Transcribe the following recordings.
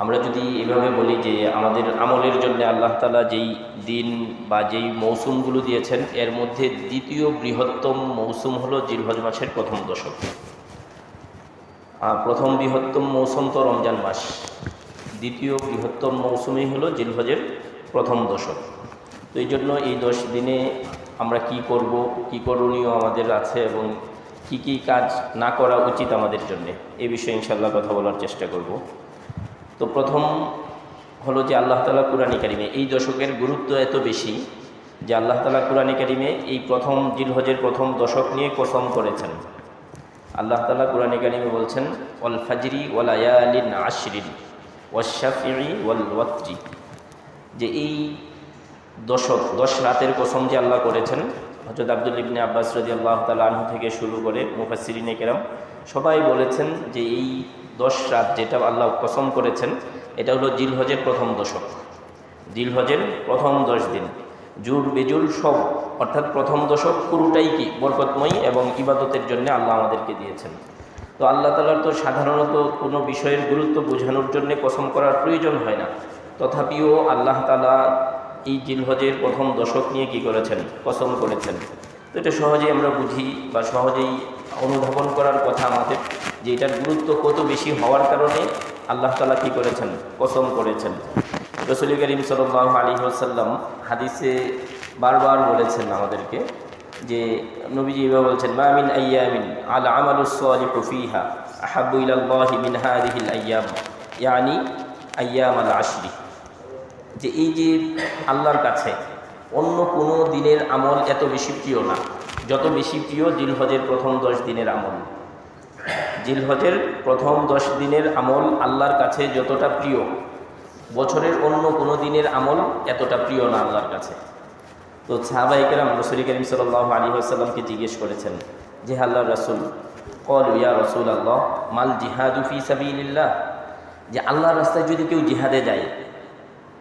আমরা যদি এভাবে বলি যে আমাদের আমলের জন্য আল্লাহ তাআলা যেই দিন বা যেই মৌসুমগুলো দিয়েছেন, এর মধ্যে দ্বিতীয় বৃহত্তম মৌসুম হলো জিলহজ মাসের প্রথম দশক। প্রথম বৃহত্তম মৌসুম তো রমজান মাস, দ্বিতীয় বৃহত্তম মৌসুমই হলো জিলহজের প্রথম দশক। তো এই জন্য এই 10 দিনে আমরা কি করব, কি করণীয় আমাদের আছে এবং কি কি কাজ না করা উচিত আমাদের জন্য, এই বিষয়ে ইনশাআল্লাহ কথা বলার চেষ্টা করব। তো প্রথম হলো যে আল্লাহ তাআলা কুরআনে কারিমে এই দশকের গুরুত্ব এত বেশি যে আল্লাহ তাআলা কুরআনে কারিমে এই প্রথম জিলহজের প্রথম দশক নিয়ে কসম করেছেন। আল্লাহ তাআলা কুরআনে কারিমে বলছেন, ওয়াল ফাজরি ওয়াল লায়ালিন আশরিন ওয়াশ শাফিঈ ওয়াল ওয়াতরি, যে এই 10 রাতের কসম যে আল্লাহ করেছেন। হযরত আব্দুল্লাহ ইবনে আব্বাস রাদিয়াল্লাহু তাআলা আনহু থেকে শুরু করে মুফাসসিরিনে কেরাম সবাই বলেছেন যে এই 10 রাত যেটা আল্লাহ কসম করেছেন, এটা হলো জিলহজের প্রথম দশক, জিলহজের প্রথম 10 দিন, জুর বেজুর সব, অর্থাৎ প্রথম দশক পুরোটাই কি বরকতময়ী এবং ইবাদতের জন্য আল্লাহ আমাদেরকে দিয়েছেন। তো আল্লাহ তাআলার তো সাধারণত কোনো বিষয়ের গুরুত্ব বোঝানোর জন্য কসম করার প্রয়োজন হয় না, তথাপিও আল্লাহ তাআলা এই জিলহজের প্রথম দশক নিয়ে কি করেছেন, কসম করেছেন। তো এটা সহজেই আমরা বুঝি বা সহজেই অনুধাবন করার কথা আমাদের, যে এটার গুরুত্ব কত বেশি হওয়ার কারণে আল্লাহ তাআলা কী করেছেন, কসম করেছেন। রাসূল করিম সাল্লাল্লাহু আলাইহি ওয়াসাল্লাম হাদিসে বারবার বলেছেন আমাদেরকে, যে নবীজি এভাবে বলছেন, মা মিন আইয়ামিন আল আমালুস সালিহু ফিহা আহাব্বু ইলাল্লাহি মিন হাযিহিল আইয়াম, ইয়ানি আইয়ামাল আশরি, যে এই যে আল্লাহর কাছে অন্য কোনো দিনের আমল এত বেশি প্রিয় না, যত বেশি প্রিয় জিলহজের প্রথম 10 দিনের আমল। জিলহজের প্রথম 10 দিনের আমল আল্লাহর কাছে যতটা প্রিয়, বছরের অন্য কোনো দিনের আমল এতটা প্রিয় না আল্লাহর কাছে। তো সাহাবায়ে কেরাম রাসূল করিম সাল্লাল্লাহু আলাইহি ওয়াসাল্লামকে জিজ্ঞেস করেছেন যে, আল্লাহর রাসূল, ক্বালু ইয়া রাসূলাল্লাহ মাল জিহাদু ফি সাবিলিল্লাহ, যে আল্লাহর রাস্তায় যদি কেউ জিহাদে যায়,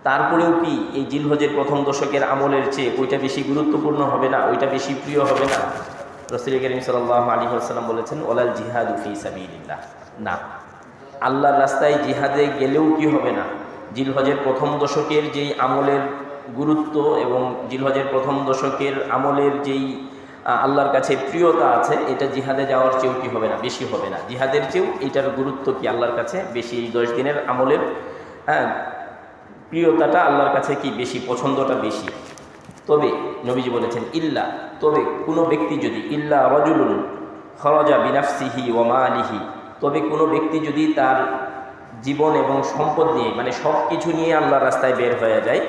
তারপরেও কি এই জিলহজের প্রথম দশকের আমলের চেয়ে ওইটা বেশি গুরুত্বপূর্ণ হবে না, ওইটা বেশি প্রিয় হবে না? রাসূল করিম সাল্লাল্লাহু আলাইহি ওয়াসাল্লাম বলেছেন, ওয়ালাল জিহাদু ফি সাবিলিল্লাহ, না, আল্লাহর রাস্তায় জিহাদে গেলেও কি হবে না, জিলহজের প্রথম দশকের যেই আমলের গুরুত্ব এবং জিলহজের প্রথম দশকের আমলের যেই আল্লাহর কাছে প্রিয়তা আছে, এটা জিহাদে যাওয়ার চেয়েও কি হবে না, বেশি হবে না। জিহাদের চেয়েও এটার গুরুত্ব কি আল্লাহর কাছে বেশি, এই 10 দিনের আমলের প্রিয়তাটা আল্লাহর কাছে কি বেশি, পছন্দটা বেশি। তবে নবীজি বলেছেন, ইল্লা, তবে কোনো ব্যক্তি যদি, ইল্লা রাজুলুন খরাজা বিনাফসিহি ওয়া মালিহি, তবে কোনো ব্যক্তি যদি তার জীবন এবং সম্পদ নিয়ে, মানে সব কিছু নিয়ে আল্লাহর রাস্তায় বের হয়ে যায়,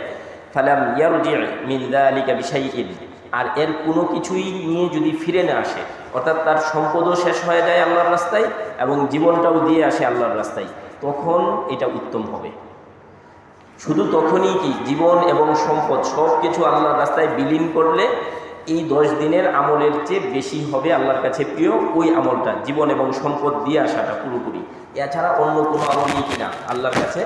ফালাম ইয়ারজি মিন যালিকা বিশাইইন, আর এর কোনো কিছুই নিয়ে যদি ফিরে না আসে, অর্থাৎ তার সম্পদও শেষ হয়ে যায় আল্লাহর রাস্তায় এবং জীবনটাও দিয়ে আসে আল্লাহর রাস্তায়, তখন এটা উত্তম হবে। শুধু তখনই কি জীবন এবং সম্পদ সব কিছু আল্লাহর রাস্তায় বিলীন করলে এই 10 দিনের আমলের চেয়ে বেশি হবে আল্লাহর কাছে প্রিয় ওই আমলটা, জীবন এবং সম্পদ দিয়ে আসাটা পুরোপুরি। এছাড়া অন্য কোনো আমলই কিনা আল্লাহর কাছে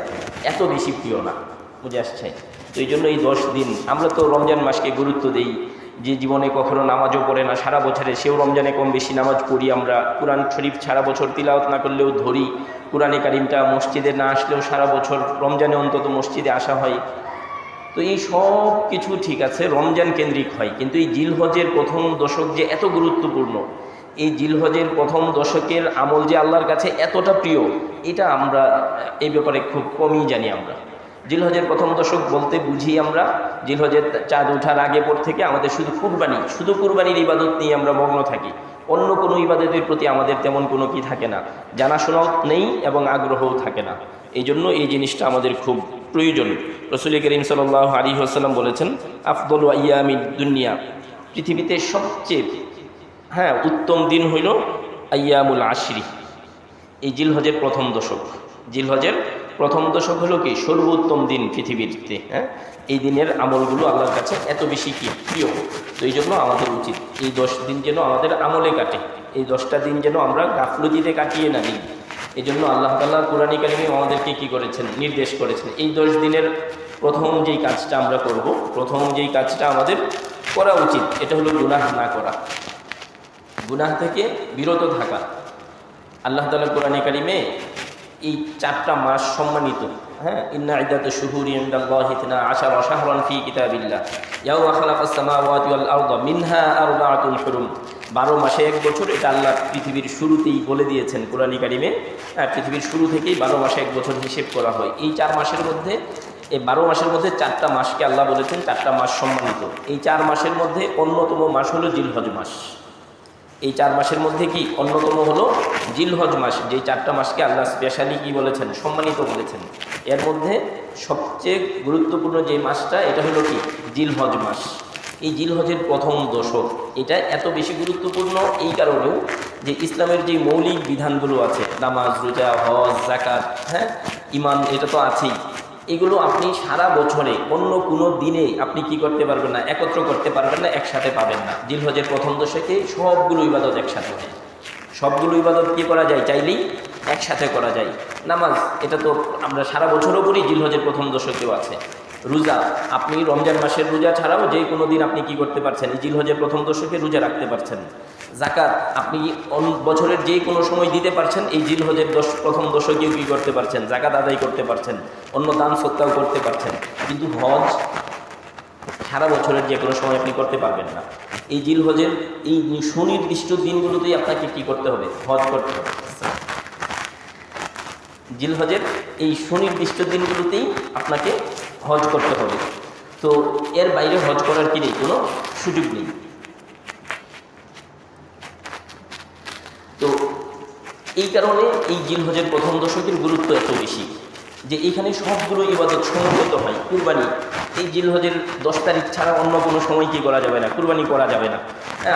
এত বেশি প্রিয় না, বুঝে আসছে? তো এই জন্য এই 10 দিন, আমরা তো রমজান মাসকে গুরুত্ব দিই, যে জীবনে কখনো নামাজও পড়ে না সারা বছরে, সেও রমজানে কম বেশি নামাজ পড়ি। আমরা কোরআন শরীফ সারা বছর তিলাওয়াত না করলেও ধরি, কোরআনে কারিমটা মসজিদে না আসলেও সারা বছর রমজানে অন্তত মসজিদে আসা হয়। তো এই সব কিছু ঠিক আছে, রমজান কেন্দ্রিক হয়, কিন্তু এই জিলহজের প্রথম দশক যে এত গুরুত্বপূর্ণ, এই জিলহজের প্রথম দশকের আমল যে আল্লাহর কাছে এতটা প্রিয়, এটা আমরা এই ব্যাপারে খুব কমই জানি। আমরা জিলহজের প্রথম দশক বলতে বুঝি আমরা জিলহজের চাঁদ ওঠার আগে পর থেকে আমাদের শুধু কুরবানির ইবাদত নিয়ে আমরা মগ্ন থাকি, অন্য কোনো ইবাদতের প্রতি আমাদের তেমন কোনো কি থাকে না, জানাশোনাও নেই এবং আগ্রহও থাকে না। এই জন্য এই জিনিসটা আমাদের খুব প্রয়োজন। রাসূল করিম সাল্লাল্লাহু আলাইহি ওয়াসাল্লাম বলেছেন, আফদলু আইয়ামিদ দুনিয়া, পৃথিবীতে সবচেয়ে উত্তম দিন হইল আইয়ামুল আশরি, এই জিলহজের প্রথম দশক। জিলহজের প্রথম দশক হলো কি সর্বোত্তম দিন পৃথিবীতে। এই দিনের আমলগুলো আল্লাহর কাছে এত বেশি কি প্রিয়। তো এই জন্য আমাদের উচিত এই 10 দিন যেন আমাদের আমলে কাটে, এই 10টা দিন যেন আমরা গাফলতিতে কাটিয়ে না দিই। এই জন্য আল্লাহ তাআলা কুরআনে কারিমে আমাদেরকে কি করেছেন, নির্দেশ করেছেন, এই 10 দিনের প্রথম যেই কাজটা আমরা করব, প্রথম যেই কাজটা আমাদের করা উচিত, এটা হলো গুনাহ না করা, গুনাহ থেকে বিরত থাকা। আল্লাহ তাআলা কুরআনে কারিমে এই 4টা মাস সম্মানিত। হ্যাঁ, ইন্না ইদ্দাতুশ শুহুরি ইনদাল্লাহি 12 শাহরান ফি কিতাবিল্লাহ ইয়াওমা খালাকাস সামাওয়াতি ওয়াল আরদা মিনহা আরবাআতুন হুরুম। 12 মাসে 1 বছর, এটা আল্লাহ পৃথিবীর শুরুতেই বলে দিয়েছেন কোরআন কারিমে। পৃথিবীর শুরু থেকেই 12 মাসে 1 বছর হিসেব করা হয়। এই 4 মাসের মধ্যে, এই 12 মাসের মধ্যে 4টা মাসকে আল্লাহ বলেছেন 4টা মাস সম্মানিত। এই 4 মাসের মধ্যে অন্যতম মাস হলো জিলহজ মাস। এই 4 মাসের মধ্যে কি অন্যতম হলো জিলহজ মাস, যেই 4টা মাসকে আল্লাহ স্পেশালি কি বলেছেন, সম্মানিত বলেছেন। এর মধ্যে সবচেয়ে গুরুত্বপূর্ণ যে মাসটা, এটা হলো কি জিলহজ মাস। এই জিলহজের প্রথম দশক, এটা এত বেশি গুরুত্বপূর্ণ এই কারণেও যে ইসলামের যে মৌলিক বিধানগুলো আছে, নামাজ, রোজা, হজ, যাকাত, হ্যাঁ, ঈমান, এটা তো আছেই। এগুলো আপনি সারা বছরে অন্য কোনো দিনে আপনি কি করতে পারবেন না, একত্র করতে পারবেন না, একসাথে পাবেন না। জিলহজের প্রথম দশকে সবগুলো ইবাদত একসাথে হয়। সবগুলো ইবাদত কি করা যায়, চাইলেই একসাথে করা যায়। নামাজ, এটা তো আমরা সারা বছরও করি, জিলহজের প্রথম দশকেও আছে। রোজা, আপনি রমজান মাসের রোজা ছাড়াও যে কোনো দিন আপনি কি করতে পারছেন, এই জিলহজের প্রথম দশকে রোজা রাখতে পারছেন। যাকাত, আপনি বছরের যে কোনো সময় দিতে পারছেন, এই জিলহজের প্রথম দশকেও কী করতে পারছেন, যাকাত আদায় করতে পারছেন, অন্য দান সত্যাও করতে পারছেন। কিন্তু হজ সারা বছরের যে কোনো সময় আপনি করতে পারবেন না। এই জিলহজের এই সুনির্দিষ্ট দিনগুলোতেই আপনাকে কি করতে হবে, হজ করতে হবে। জিলহজের এই সুনির্দিষ্ট দিনগুলোতেই আপনাকে হজ করতে হবে। তো এর বাইরে হজ করার কি নেই, কোনো সুযোগ নেই। তো এই কারণে এই জিলহজের প্রথম দশকের গুরুত্ব এত বেশি যে এইখানে সবগুলো ইবাদত সমবেত হয়। কুরবানি, এই জিলহজের 10 তারিখ ছাড়া অন্য কোনো সময় কি করা যাবে না, কুরবানি করা যাবে না।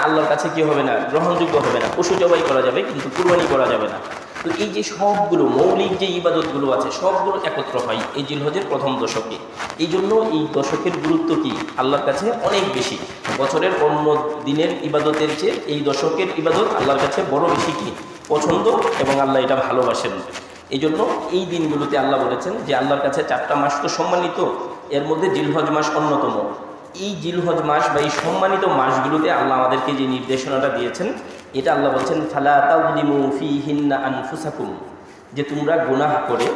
আল্লাহর কাছে কি হবে না, গ্রহণযোগ্য হবে না। পশু জবাই করা যাবে কিন্তু কুরবানি করা যাবে না। তো এই যে সবগুলো মৌলিক যে ইবাদতগুলো আছে, সবগুলো একত্র হয় এই জিলহজের প্রথম দশকে। এই জন্য এই দশকের গুরুত্ব কি আল্লাহর কাছে অনেক বেশি। বছরের অন্য দিনের ইবাদতের চেয়ে এই দশকের ইবাদত আল্লাহর কাছে বড় বেশি কি পছন্দ, এবং আল্লাহ এটা ভালোবাসেন। এই জন্য এই দিনগুলোতে আল্লাহ বলেছেন যে আল্লাহর কাছে 4টা মাস তো সম্মানিত, এর মধ্যে জিলহজ মাস অন্যতম। এই জিলহজ মাস বা এই সম্মানিত মাসগুলোতে আল্লাহ আমাদেরকে যে নির্দেশনাটা দিয়েছেন, এটা আল্লাহ বলছেন ফালা তাযলিমু ফীহিন্না আনফুসাকুম, যে তোমরা গুনাহ করে,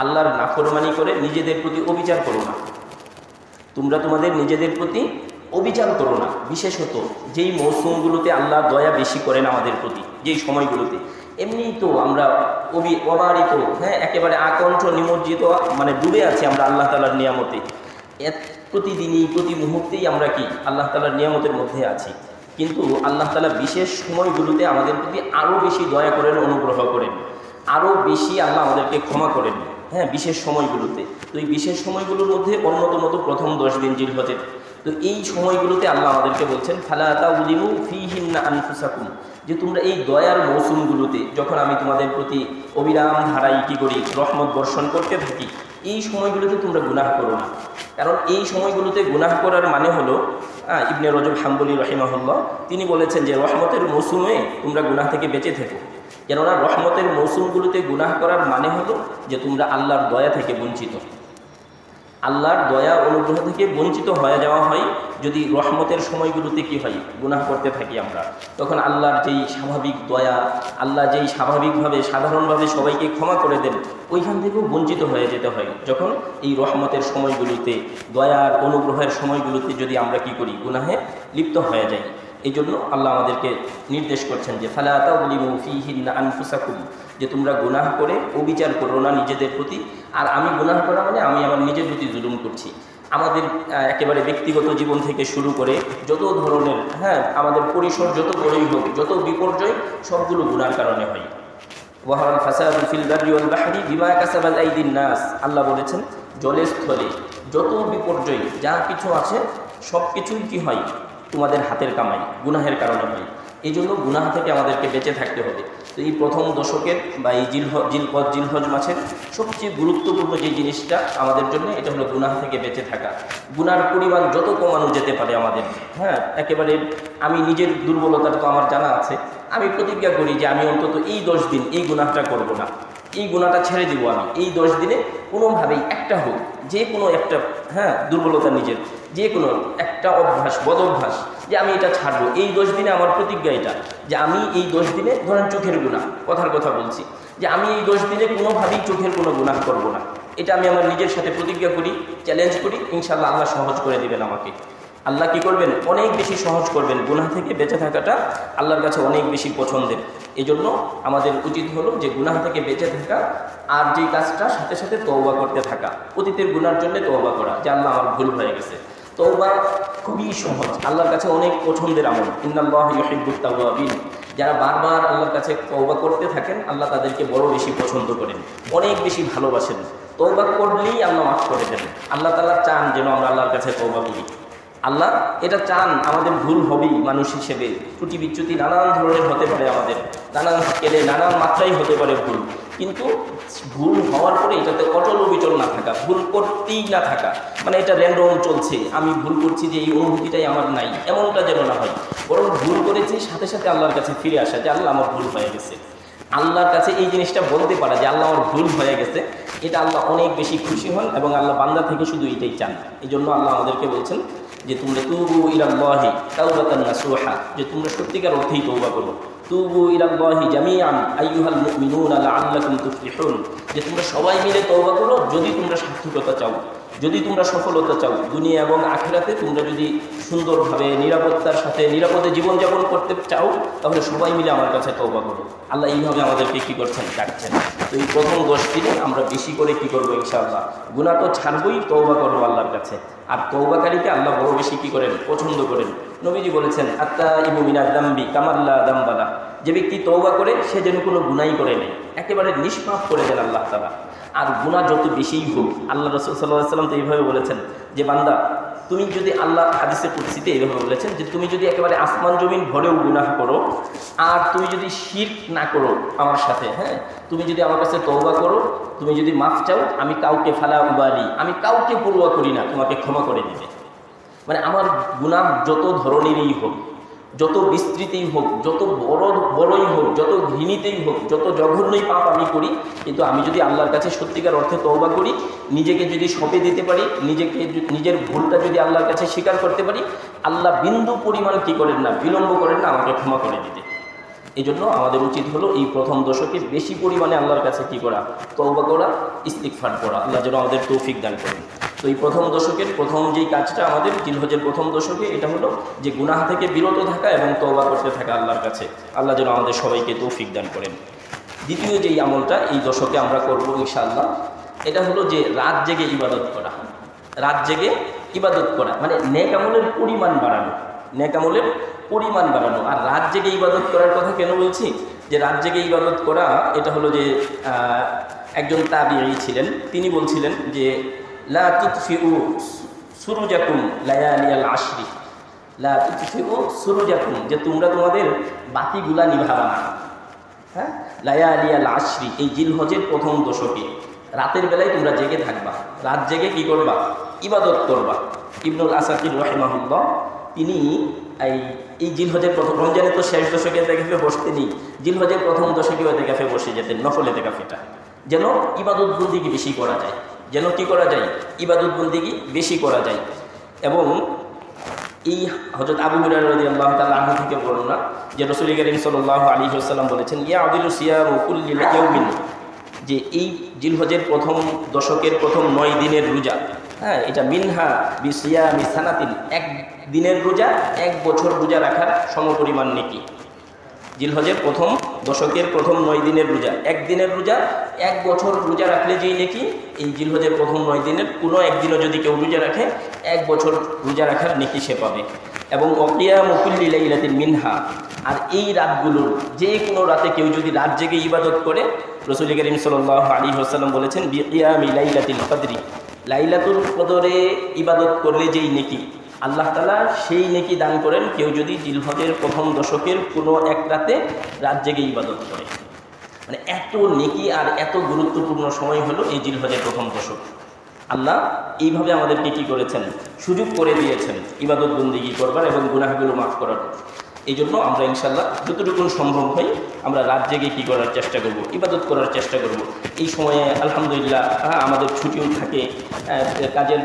আল্লাহর নাফরমানি করে নিজেদের প্রতি অবিচার করো না। তোমরা তোমাদের নিজেদের প্রতি অবিচার করো না। বিশেষত যেই মৌসুমগুলোতে আল্লাহ দয়া বেশি করেন আমাদের প্রতি, যেই সময়গুলোতে এমনিই তো আমরা অবারিত, হ্যাঁ, একেবারে আকণ্ঠ নিমজ্জিত, মানে ডুবে আছি আমরা আল্লাহ তাআলার নিয়ামতে। প্রতিদিনই প্রতি মুহূর্তেই আমরা কি আল্লাহ তাআলার নিয়ামতের মধ্যে আছি। কিন্তু আল্লাহ তাআলা বিশেষ সময়গুলোতে আমাদের প্রতি আরও বেশি দয়া করেন, অনুগ্রহ করেন, আরও বেশি আল্লাহ আমাদেরকে ক্ষমা করেন, হ্যাঁ, বিশেষ সময়গুলোতে। তো এই বিশেষ সময়গুলোর মধ্যে অন্যতম তো প্রথম 10 দিন জিলহজের। তো এই সময়গুলোতে আল্লাহ আমাদেরকে বলছেন ফালা তাযলিমু ফীহিন্না আনফুসাকুম, যে তোমরা এই দয়ার মৌসুমগুলোতে যখন আমি তোমাদের প্রতি অবিরাম ধারায় কী করি, রহমত বর্ষণ করতে থাকি, এই সময়গুলোতে তোমরা গুনাহ করো না। কারণ এই সময়গুলোতে গুনাহ করার মানে হলো, ইবনে রজব হাম্বলি রহিমাহুল্লাহ তিনি বলেছেন যে রহমতের মৌসুমে তোমরা গুনাহ থেকে বেঁচে থেকো। কেননা রহমতের মৌসুমগুলোতে গুনাহ করার মানে হলো যে তোমরা আল্লাহর দয়া থেকে বঞ্চিত। আল্লাহর দয়া অনুগ্রহ থেকে বঞ্চিত হয়ে যাওয়া হয় যদি রহমতের সময়গুলোতে কি হয়, গুনাহ করতে থাকি আমরা। তখন আল্লাহর যেই স্বাভাবিক দয়া, আল্লাহ যেই স্বাভাবিকভাবে সাধারণভাবে সবাইকে ক্ষমা করে দেন, ওইখান থেকেও বঞ্চিত হয়ে যেতে হয় যখন এই রহমতের সময়গুলোতে, দয়ার অনুগ্রহের সময়গুলোতে যদি আমরা কি করি, গুনাহে লিপ্ত হয়ে যাই। এই জন্য আল্লাহ আমাদেরকে নির্দেশ করছেন যে ফালা তাযলিমু ফীহিন্না আনফুসাকুম, যে তোমরা গুনাহ করে অবিচার করো না নিজেদের প্রতি। আর আমি গুনাহ করা মানে আমি আমার নিজের প্রতি জুলুম করছি। আমাদের একেবারে ব্যক্তিগত জীবন থেকে শুরু করে যত ধরনের, হ্যাঁ, আমাদের পরিসর যত বড়ই হোক, যত বিপর্যয়, সবগুলো গুনার কারণে হয়। ওয়াহারাল ফাসাদু ফিল বাররি ওয়াল বাহরি বিমা কাসাবাত আইদিন নাস, আল্লাহ বলেছেন জলে স্থলে যত বিপর্যয় যা কিছু আছে সব কিছুই কি হয়, তোমাদের হাতের কামাই, গুনাহের কারণে হয়। এই জন্য গুনাহ থেকে আমাদেরকে বেঁচে থাকতে হবে। তো এই প্রথম দশকের বা এই জিলহজ মাসের সবচেয়ে গুরুত্বপূর্ণ যে জিনিসটা আমাদের জন্য, এটা হলো গুনাহ থেকে বেঁচে থাকা। গুনার পরিমাণ যত কমানো যেতে পারে আমাদের, হ্যাঁ, একেবারে আমি নিজের দুর্বলতাটা তো আমার জানা আছে, আমি প্রতিজ্ঞা করি যে আমি অন্তত এই 10 দিন এই গুনাহটা করব না, এই গুনাহটা ছেড়ে দিব। আমি এই 10 দিনে কোনোভাবেই একটা হোক, যে কোনো একটা, হ্যাঁ, দুর্বলতা নিজের যে কোনো একটা অভ্যাস, বদ অভ্যাস, যে আমি এটা ছাড়বো। এই 10 দিনে আমার প্রতিজ্ঞা এটা, যে আমি এই 10 দিনে, ধরেন চোখের গুনাহ, কথার কথা বলছি, যে আমি এই 10 দিনে কোনোভাবেই চোখের কোনো গুনাহ করব না। এটা আমি আমার নিজের সাথে প্রতিজ্ঞা করি, চ্যালেঞ্জ করি, ইনশাআল্লাহ আল্লাহ সহজ করে দিবেন আমাকে। আল্লাহ কি করবেন? অনেক বেশি সহজ করবেন। গুনাহ থেকে বেঁচে থাকাটা আল্লাহর কাছে অনেক বেশি পছন্দের। এই জন্য আমাদের উচিত হলো যে গুনাহ থেকে বেঁচে থাকা, আর যেই কাজটা সাথে সাথে তওবা করতে থাকা, অতীতের গুনার জন্য তওবা করা, যে আল্লাহ আমার ভুল হয়ে গেছে। তওবা খুবই সহজ, আল্লাহর কাছে অনেক পছন্দের আমল। ইন্নাল্লাহা ইউহিব্বুত তাওয়াবিন। যারা বারবার আল্লাহর কাছে তওবা করতে থাকেন, আল্লাহ তাদেরকে বড় বেশি পছন্দ করেন, অনেক বেশি ভালোবাসেন। তওবা করলেই আল্লাহ মাফ করে দেন। আল্লাহ তাআলা চান যেন আমরা আল্লাহর কাছে তওবা করি। আল্লাহ এটা চান, আমাদের ভুল হবেই মানুষ হিসেবে, ত্রুটি বিচ্যুতি নানান ধরনের হতে পারে, আমাদের নানান স্কেলে নানান মাত্রায় হতে পারে ভুল, কিন্তু ভুল হওয়ার পরে এটাতে অটল অবিচল না থাকা, ভুল করতেই না থাকা, মানে এটা র্যান্ডম চলছে, আমি ভুল করছি যে এই অনুভূতিটাই আমার নাই, এমনটা যেন না হয়। বরং ভুল করেছি সাথে সাথে আল্লাহর কাছে ফিরে আসা, যে আল্লাহ আমার ভুল হয়ে গেছে। আল্লাহর কাছে এই জিনিসটা বলতে পারা যে আল্লাহ আমার ভুল হয়ে গেছে, এটা আল্লাহ অনেক বেশি খুশি হন, এবং আল্লাহ বান্দা থেকে শুধু এটাই চান। এই জন্য আল্লাহ আমাদেরকে বলছেন যে তোমরা তুবু ইলাল্লাহি তাওবাতান নাসুহা, যে তোমরা সত্যিকার অর্থেই তওবা করো। তুবু ইলাল্লাহি জামিআন আইয়ুহাল মুমিনুনা লাআল্লাকুম তুফলিহুন, যে তোমরা সবাই মিলে তওবা করো যদি তোমরা সার্থকতা চাও, যদি তোমরা সফলতা চাও দুনিয়া এবং আখিরাতে, তোমরা যদি সুন্দরভাবে নিরাপত্তার সাথে নিরাপদে জীবনযাপন করতে চাও, তাহলে সবাই মিলে আমার কাছে তওবা করো। আল্লাহ এইভাবে আমাদেরকে কী করছেন? ডাকছেন। তো এই প্রথম 10 দিনে আমরা বেশি করে কী করবো? ইনশাআল্লাহ গুনাহ তো ছাড়বই, তওবা করবো আল্লাহর কাছে। আর তওবাকারীকে আল্লাহ বড় বেশি কী করেন? পছন্দ করেন। নবীজি বলেছেন আত্তাইবু মিনাজ যামবি কামাল্লা যামবালা, যে ব্যক্তি তওবা করে সে যেন কোনো গুনাহই করে নেই, একেবারে নিষ্পাপ করে দেন আল্লাহ তাআলা। আর গুনাহ যত বেশিই হোক, আল্লাহ রাসূল সাল্লাল্লাহু আলাইহি ওয়াসাল্লাম তো এইভাবে বলেছেন যে বান্দা তুমি যদি, আল্লাহ হাদিসে কুদসিতে এইভাবে বলেছেন যে তুমি যদি একেবারে আসমান জমিন ভরেও গুনাহ করো, আর তুমি যদি শিরক না করো আমার সাথে, হ্যাঁ, তুমি যদি আমার কাছে তওবা করো, তুমি যদি মাফ চাও, আমি কাউকে ফালা উবালি, আমি কাউকে পরোয়া করি না, তোমাকে ক্ষমা করে দিবে। মানে আমার গুনাহ যত ধরনেরই হোক, যত বিস্তৃতই হোক, যত বড়ই হোক, যত ঘৃণিতেই হোক, যত জঘন্যই পাপ আমি করি, কিন্তু আমি যদি আল্লাহর কাছে সত্যিকার অর্থে তওবা করি, নিজেকে যদি সঁপে দিতে পারি, নিজের ভুলটা যদি আল্লাহর কাছে স্বীকার করতে পারি, আল্লাহ বিন্দু পরিমাণ কী করেন না, বিলম্ব করেন না আমাকে ক্ষমা করে দিতে। এই জন্য আমাদের উচিত হলো এই প্রথম দশকে বেশি পরিমাণে আল্লাহর কাছে কী করা? তওবা করা, ইস্তিগফার করা। আল্লাহ যেন আমাদের তৌফিক দান করেন। তো এই প্রথম দশকের প্রথম যেই কাজটা আমাদের জিলহজের প্রথম দশকে, এটা হলো যে গুনাহ থেকে বিরত থাকা এবং তওবা করতে থাকা আল্লাহর কাছে। আল্লাহ যেন আমাদের সবাইকে তৌফিক দান করেন। দ্বিতীয় যেই আমলটা এই দশকে আমরা করব ইনশাআল্লাহ, এটা হলো যে রাত জেগে ইবাদত করা। রাত জেগে ইবাদত করা মানে নেক আমলের পরিমাণ বাড়ানো, নেক আমলের পরিমাণ বাড়ানো। আর রাত জেগে ইবাদত করার কথা কেন বলছি? যে রাত জেগে ইবাদত করা, এটা হলো যে একজন তাবিঈ ছিলেন, তিনি বলছিলেন যে লা তুতফিউ সুরুজাকুম লায়ালিয়াল আশরি, লা তুতফিউ সুরুজাকুম, যে তোমরা তোমাদের বাতিগুলা নিভাবা না, হ্যাঁ, লায়ালিয়াল আশরি, এই জিলহজের প্রথম দশকে রাতের বেলায় তোমরা জেগে থাকবা, রাত জেগে কি করবা? ইবাদত করবা। ইবনুল আসাকির রাহিমাহুল্লাহ তিনি এই জিলহজের প্রথম, রমজানের তো শেষ দশকে এতেকাফে বসতে নেই, জিলহজের প্রথম দশকেও এতেকাফে বসে যেতেন, নফল এতেকাফেটা, যেন ইবাদত বন্দিগি বেশি করা যায়, যেন কি করা যায়? ইবাদত বন্দিগি বেশি করা যায়। এবং এই হযরত আবু হুরায়রা রাদিয়াল্লাহু তাআলা আনহু থেকে বর্ণনা যে রাসূল কারীম সাল্লাল্লাহু আলাইহি ওয়াসাল্লাম বলেছেন ইয়াউদিলু সিয়ামু কুল্লি ইয়াউমিন, যে এই জিলহজের প্রথম দশকের প্রথম 9 দিনের রোজা, হ্যাঁ, এটা মিনহা বিসিয়ামি সানাতিন, এক দিনের রোজা 1 বছর রোজা রাখার সমপরিমাণ নেকি। জিলহজের প্রথম দশকের প্রথম 9 দিনের রোজা, এক দিনের রোজা 1 বছর রোজা রাখলে যেই নেকি, এই জিলহজের প্রথম 9 দিনের কোনো একদিনও যদি কেউ রোজা রাখে 1 বছর রোজা রাখার নেকি সে পাবে। এবং ওয়াকিয়ামু কুল্লি লাইলাতিন মিনহা, আর এই রাতগুলোর যে কোনো রাতে কেউ যদি রাত জেগে ইবাদত করে, রাসূল কারীম সাল্লাল্লাহু আলাইহি ওয়াসাল্লাম বলেছেন বিকিয়ামি লাইলাতিল কদরি, লাইলাতুল কদরে ইবাদত করলে যেই নেকি, আল্লাহ তাআলা সেই নেকি দান করেন কেউ যদি জিলহজের প্রথম দশকের কোনো এক রাতে রাত জেগে ইবাদত করে। মানে এত নেকি আর এত গুরুত্বপূর্ণ সময় হলো এই জিলহজের প্রথম দশক। আল্লাহ এইভাবে আমাদেরকে কী করেছেন? সুযোগ করে দিয়েছেন ইবাদত বন্দিগি করবার এবং গুনাহগুলো মাফ করার। এই জন্য আমরা ইনশাআল্লাহ যতটুকু সম্ভব হয় আমরা রাত জেগে কী করার চেষ্টা করব? ইবাদত করার চেষ্টা করব। এই সময়ে আলহামদুলিল্লাহ আমাদের ছুটিও থাকে, কাজের